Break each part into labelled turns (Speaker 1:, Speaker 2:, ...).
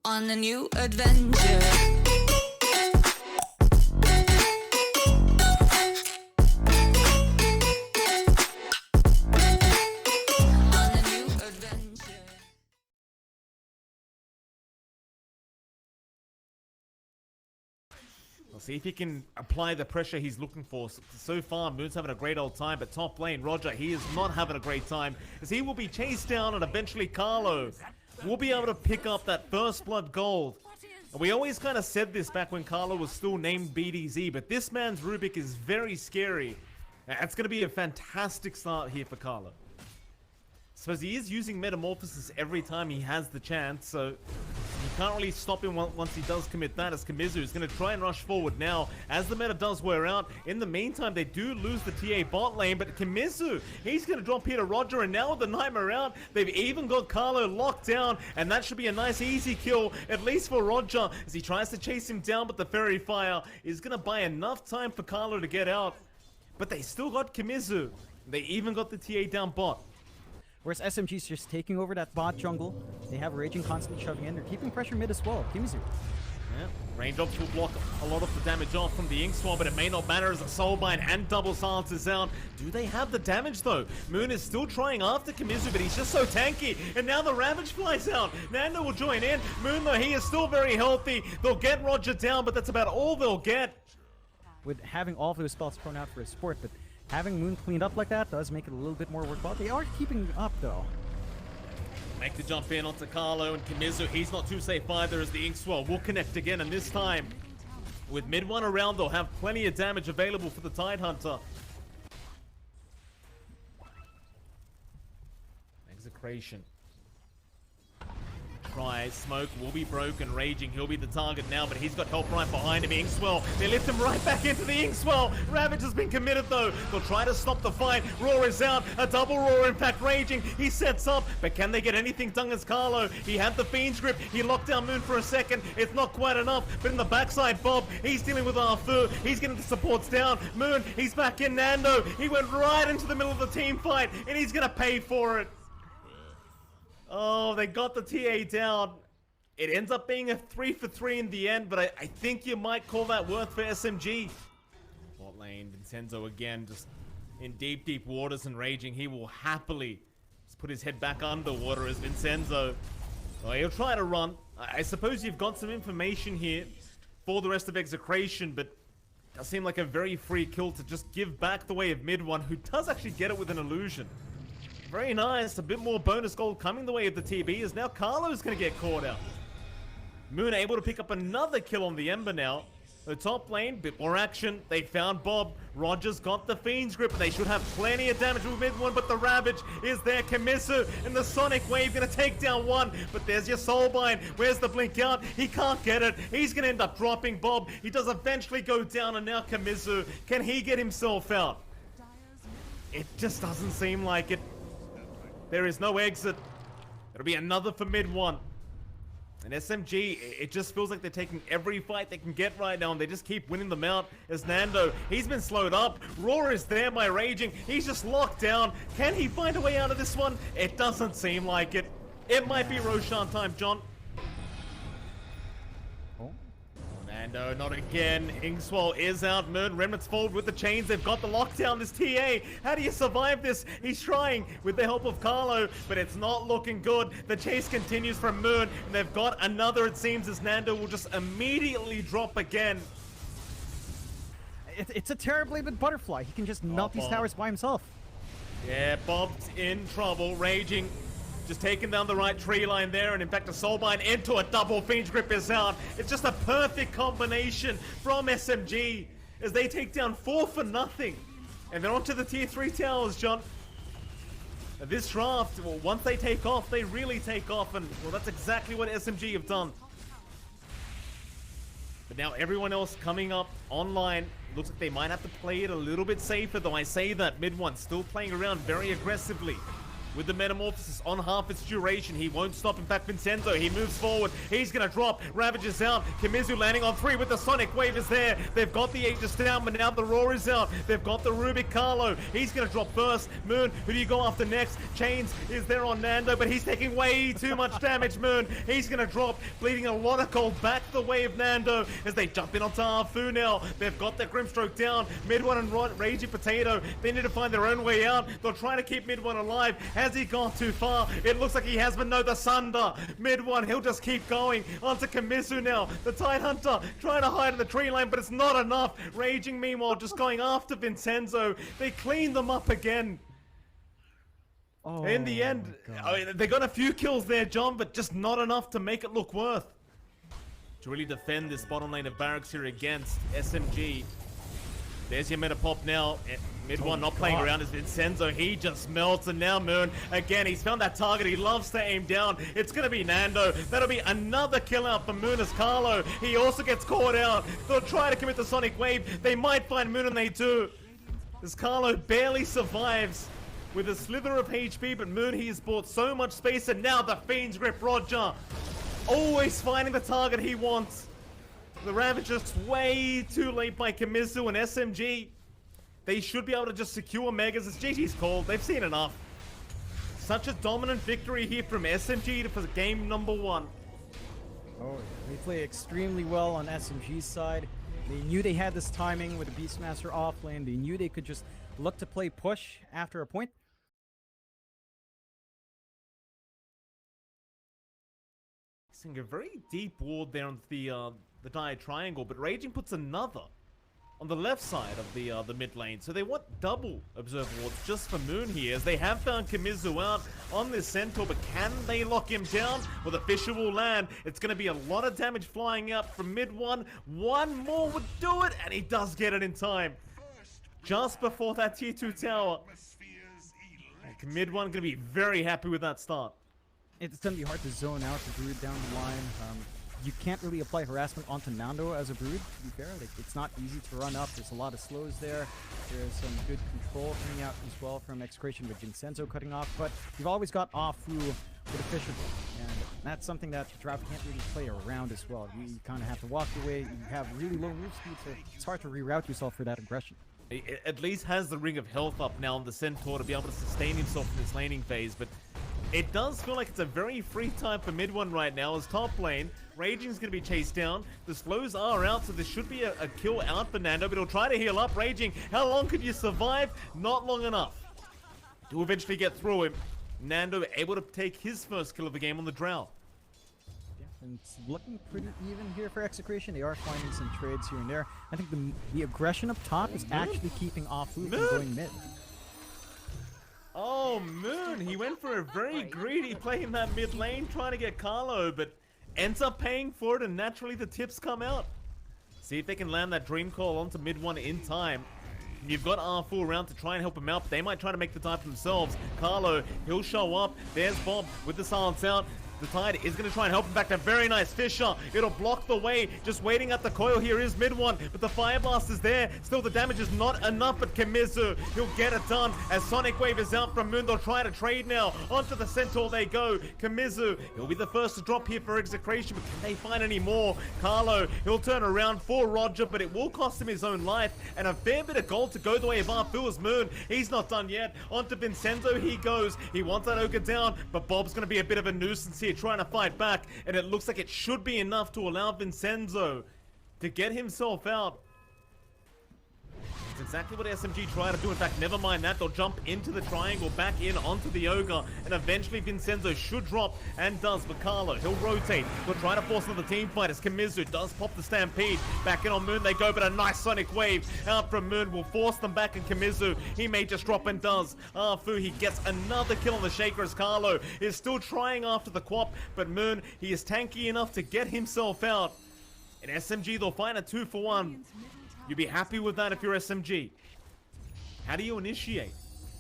Speaker 1: on a new adventure.
Speaker 2: We'll see if he can apply the pressure he's looking for. So far, Moon's having a great old time, but top lane, Roger, he is not having a great time, as he will be chased down, and eventually Carlo will be able to pick up that first blood gold. And we always kind of said this back when Carlo was still named BDZ, but this man's Rubik is very scary. It's going to be a fantastic start here for Carlo. I suppose he is using Metamorphosis every time he has the chance, so you can't really stop him once he does commit that, as Kamizu is going to try and rush forward now as the meta does wear out. In the meantime, they do lose the TA bot lane, but Kamizu, he's going to drop here to Roger, and now with the Nightmare out, they've even got Carlo locked down, and that should be a nice easy kill, at least for Roger, as he tries to chase him down, but the Fairy Fire is going to buy enough time for Carlo to get out. But they still got Kamizu. They even got the TA down bot.
Speaker 3: Whereas SMG's just taking over that bot jungle. They have Raging constantly shoving in. They're keeping pressure mid as well. Kimizu.
Speaker 2: Yeah, raindrops will block a lot of the damage off from the Ink Swab, but it may not matter as the Soulbind and Double Silence is out. Do they have the damage though? Moon is still trying after Kamizu, but he's just so tanky. And now the Ravage flies out. Nando will join in. Moon though, he is still very healthy. They'll get Roger down, but that's about all they'll get.
Speaker 3: With having all of those spells thrown out for his support, but having Moon cleaned up like that does make it a little bit more worthwhile. They are keeping up though.
Speaker 2: Make the jump in onto Carlo and Kamizu. He's not too safe either as the Ink Swell will connect again, and this time with mid one around, they'll have plenty of damage available for the Tidehunter. Execration. Try, smoke will be broken, Raging, he'll be the target now, but he's got help right behind him. Inkswell, they lift him right back into the Inkswell. Ravage has been committed though. They'll try to stop the fight. Roar is out, a double roar impact. Raging, he sets up, but can they get anything done as Carlo? He had the Fiend's grip, he locked down Moon for a second. It's not quite enough, but in the backside, Bob, he's dealing with Arthur. He's getting the supports down. Moon, he's back in. Nando, he went right into the middle of the team fight, and he's gonna pay for it. Oh, they got the TA down. It ends up being a 3-for-3 in the end, but I think you might call that worth for SMG. Bot lane, Vincenzo again, just in deep, deep waters and Raging. He will happily just put his head back underwater as Vincenzo. Oh, he'll try to run. I suppose you've got some information here for the rest of Execration, but it does seem like a very free kill to just give back the way of mid one, who does actually get it with an illusion. Very nice. A bit more bonus gold coming the way of the TB, as now Carlo's going to get caught out. Moon able to pick up another kill on the Ember now. The top lane, bit more action. They found Bob. Roger's got the Fiend's grip. They should have plenty of damage with mid one, but the Ravage is there. Kamizu and the Sonic Wave going to take down one, but there's your Soulbind. Where's the blink out? He can't get it. He's going to end up dropping Bob. He does eventually go down, and now Kamizu, can he get himself out? It just doesn't seem like it. There is no exit. It'll be another for mid one. And SMG, it just feels like they're taking every fight they can get right now, and they just keep winning them out. As Nando, he's been slowed up. Roar is there by Raging. He's just locked down. Can he find a way out of this one? It doesn't seem like it. It might be Roshan time, John. Nando, not again. Inkswell is out. Moon, Remnants forward with the chains. They've got the lockdown. This TA, how do you survive this? He's trying with the help of Carlo, but it's not looking good. The chase continues from Moon, and they've got another, it seems, as Nando will just immediately drop again.
Speaker 3: It's a Terror-Bladed Butterfly. He can just melt these towers by himself.
Speaker 2: Yeah, Bob's in trouble. Raging. Just taking down the right tree line there, and in fact a Soulbind into a double Fiend's grip is out. It's just a perfect combination from SMG as they take down 4 for nothing. And they're onto the tier 3 towers, John. This draft, well, once they take off, they really take off, and well, that's exactly what SMG have done. But now everyone else coming up online, looks like they might have to play it a little bit safer, though I say that mid one still playing around very aggressively. with the metamorphosis on half its duration. He won't stop. In fact, Vincenzo, he moves forward. He's going to drop. Ravage is out. Kimizu landing on 3 with the Sonic Wave is there. They've got the Aegis down, but now the Roar is out. They've got the Rubik Carlo. He's going to drop first. Moon, who do you go after next? Chains is there on Nando, but he's taking way too much damage, Moon. He's going to drop, bleeding a lot of gold back the way of Nando as they jump in onto Arfu now. They've got their Grimstroke down. Mid one and Raging Potato, they need to find their own way out. They'll try to keep Mid one alive. Has he gone too far? It looks like he has, but no, the Sunder. Mid one, he'll just keep going. Onto Kimizu now. The Tidehunter trying to hide in the tree line, but it's not enough. Raging, meanwhile, just going after Vincenzo. They clean them up again.
Speaker 3: Oh,
Speaker 2: in the end, they got a few kills there, John, but just not enough to make it look worth. To really defend this bottom lane of Barracks here against SMG. There's your meta pop now. Mid one not playing around as Vincenzo. He just melts, and now Moon again. He's found that target. He loves to aim down. It's gonna be Nando. That'll be another kill out for Moon as Carlo. He also gets caught out. They'll try to commit the Sonic Wave. They might find Moon, and they do. As Carlo barely survives with a slither of HP, but Moon, he's bought so much space, and now the Fiend's Grip. Roger always finding the target he wants. The Ravage just way too late by Kimizu and SMG. They should be able to just secure Megas. As GG's called, they've seen enough. Such a dominant victory here from SMG for game number 1.
Speaker 3: Oh, they play extremely well on SMG's side. They knew they had this timing with the Beastmaster off lane. They knew they could just look to play push after a point.
Speaker 2: Seeing a very deep ward there on the dire triangle, but Raging puts another on the left side of the mid lane. So they want double observer wards just for Moon here, as they have found Kimizu out on this Centaur, but can they lock him down? Well, the Fisher will land. It's going to be a lot of damage flying out from mid one. One more would do it, and he does get it in time. Just before that tier 2 tower. And mid one going to be very happy with that start.
Speaker 3: It's going to be hard to zone out the Brood down the line. You can't really apply harassment onto Nando as a Brood, to be fair. Like, it's not easy to run up. There's a lot of slows there. There's some good control coming out as well from Execration with Vincenzo cutting off. But you've always got Afu with a Fisher. And that's something that Draft can't really play around as well. You kind of have to walk away. You have really low move speed, so it's hard to reroute yourself for that aggression.
Speaker 2: He at least has the Ring of Health up now on the Centaur to be able to sustain himself in this laning phase, but it does feel like it's a very free time for mid one right now as top lane. Raging's going to be chased down. The slows are out, so there should be a kill out for Nando, but he'll try to heal up. Raging, how long could you survive? Not long enough to eventually get through him. Nando able to take his first kill of the game on the Drow.
Speaker 3: Yeah, and it's looking pretty even here for Execration. They are finding some trades here and there. I think the aggression up top is actually keeping Afu from going mid.
Speaker 2: Oh, Moon, he went for a very greedy play in that mid lane, trying to get Carlo, but ends up paying for it, and naturally the tips come out. See if they can land that Dream Call onto mid one in time. You've got R4 around to try and help him out, but they might try to make the dive themselves. Carlo, he'll show up. There's Bob with the silence out. The Tide is going to try and help him back. A very nice Fisher. It'll block the way. Just waiting at the coil here is mid one. But the Fire Blast is there. Still, the damage is not enough. But Kimizu, he'll get it done. As Sonic Wave is out from Moon, they'll try to trade now. Onto the Centaur they go. Kimizu, he'll be the first to drop here for Execration. But can they find any more? Carlo, he'll turn around for Roger, but it will cost him his own life. And a fair bit of gold to go the way of Arfu's Moon. He's not done yet. Onto Vincenzo he goes. He wants that Ogre down, but Bob's going to be a bit of a nuisance here, trying to fight back, and it looks like it should be enough to allow Vincenzo to get himself out. It's exactly what SMG try to do. In fact, never mind that, they'll jump into the triangle, back in onto the Ogre, and eventually Vincenzo should drop, and does. But Carlo, he'll rotate, he'll try to force another team fight as Kimizu does pop the Stampede. Back in on Moon they go, but a nice Sonic Wave out from Moon will force them back, and Kimizu, he may just drop, and does. Arfu, he gets another kill on the Shaker as Carlo is still trying after the Quap, but Moon, he is tanky enough to get himself out. And SMG, they'll find a 2-for-1. You'd be happy with that if you're SMG. How do you initiate?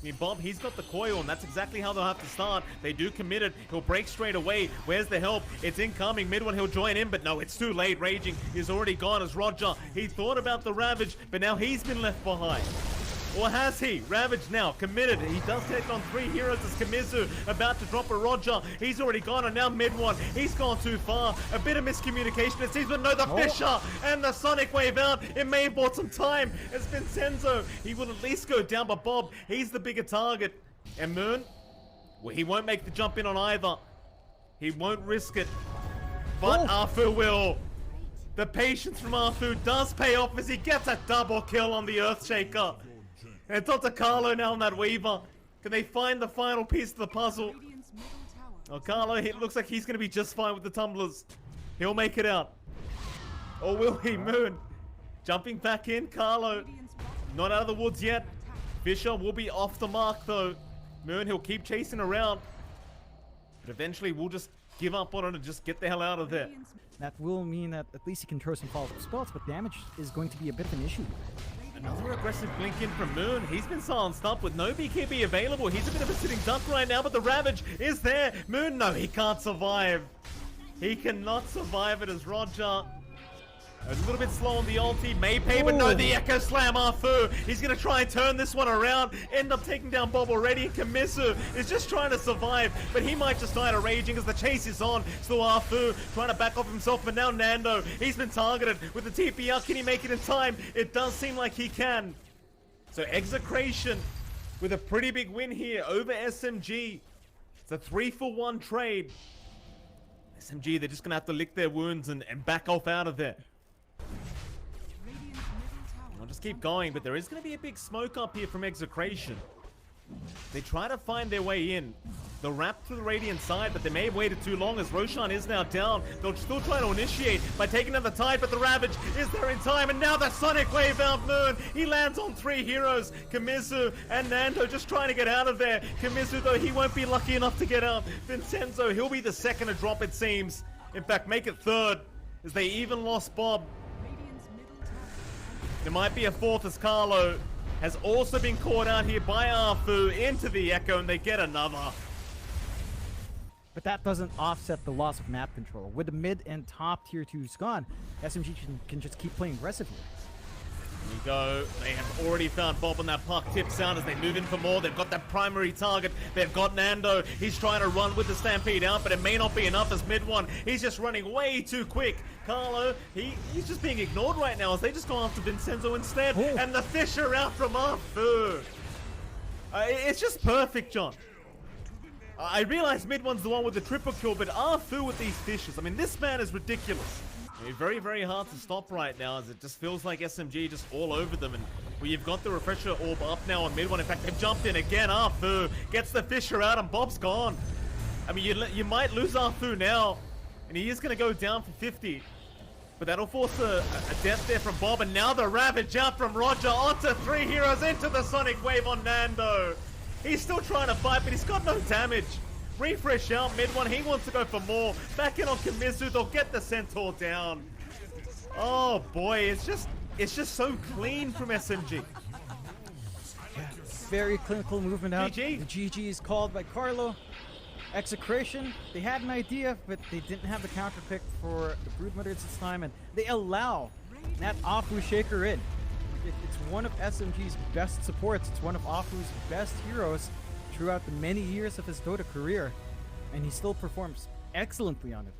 Speaker 2: I mean, Bob, he's got the coil, and that's exactly how they'll have to start. They do commit it. He'll break straight away. Where's the help? It's incoming. Mid one, he'll join in, but no, it's too late. Raging is already gone as Roger. He thought about the Ravage, but now he's been left behind. Or has he? Ravage now, committed. He does take on 3 heroes as Kamizu about to drop a Roger. He's already gone, and now mid one. He's gone too far. A bit of miscommunication it seems, but no, the Fisher and the Sonic Wave out. It may have bought some time. It's Vincenzo. He will at least go down, but Bob, he's the bigger target. And Moon, well, he won't make the jump in on either. He won't risk it. But Arfu will. The patience from Arfu does pay off as he gets a double kill on the Earthshaker. And it's up to Carlo now on that Weaver. Can they find the final piece of the puzzle? Oh, Carlo, it looks like he's going to be just fine with the tumblers. He'll make it out. Or will he? Moon jumping back in. Carlo not out of the woods yet. Fisher will be off the mark though. Moon, he'll keep chasing around. But eventually we'll just give up on it and just get the hell out of there.
Speaker 3: That will mean that at least he can throw some follow-up spells, but damage is going to be a bit of an issue.
Speaker 2: Another aggressive blink in from Moon. He's been silenced up with no BKB available. He's a bit of a sitting duck right now, but the Ravage is there. Moon, no, he can't survive. He cannot survive it as Roger. A little bit slow on the ulti, may pay, but no, the Echo Slam Arfu. He's going to try and turn this one around. End up taking down Bob already. Kamizu is just trying to survive, but he might just die to raging as the chase is on. Still Arfu trying to back off himself, but now Nando, he's been targeted with the TPR. Can he make it in time? It does seem like he can. So Execration with a pretty big win here over SMG. It's a 3-for-1 trade. SMG, they're just going to have to lick their wounds and back off out of there. I'll just keep going, but there is going to be a big smoke up here from Execration. They try to find their way in. They'll wrap through the Radiant side, but they may have waited too long as Roshan is now down. They'll still try to initiate by taking down the Tide, but the Ravage is there in time, and now the Sonic Wave out Moon. He lands on 3 heroes, Kamizu and Nando just trying to get out of there. Kamizu, though, he won't be lucky enough to get out. Vincenzo, he'll be the second to drop, it seems. In fact, make it third, as they even lost Bob. There might be a fourth as Carlo has also been caught out here by Arfu into the Echo, and they get another.
Speaker 3: But that doesn't offset the loss of map control. With the mid and top tier 2s gone, SMG can just keep playing aggressively.
Speaker 2: Here we go. They have already found Bob on that puck tip sound as they move in for more. They've got that primary target. They've got Nando. He's trying to run with the Stampede out, but it may not be enough as mid one. He's just running way too quick. Carlo, he's just being ignored right now as they just go after Vincenzo instead. And the Fisher out from Arfu. It's just perfect, John. I realize mid one's the one with the triple kill, but Arfu with these Fishers. I mean, this man is ridiculous. Very, very hard to stop right now as it just feels like SMG just all over them. And well, you've got the refresher orb up now on mid one. In fact, they've jumped in again. Arfu gets the Fisher out and Bob's gone. I mean, you might lose Arfu now, and he is going to go down for 50. But that'll force a death there from Bob. And now the Ravage out from Roger onto 3 heroes into the Sonic Wave on Nando. He's still trying to fight, but he's got no damage. Refresh out mid one. He wants to go for more. Back in on Kamizu. They'll get the Centaur down. Oh boy, it's just so clean from SMG.
Speaker 3: Yeah, very clinical movement out.
Speaker 2: GG.
Speaker 3: The GG is called by Carlo. Execration, they had an idea, but they didn't have the counter pick for the Broodmothers this time, and they allow that Afu Shaker in. It's one of SMG's best supports. It's one of Afu's best heroes throughout the many years of his Dota career, and he still performs excellently on it.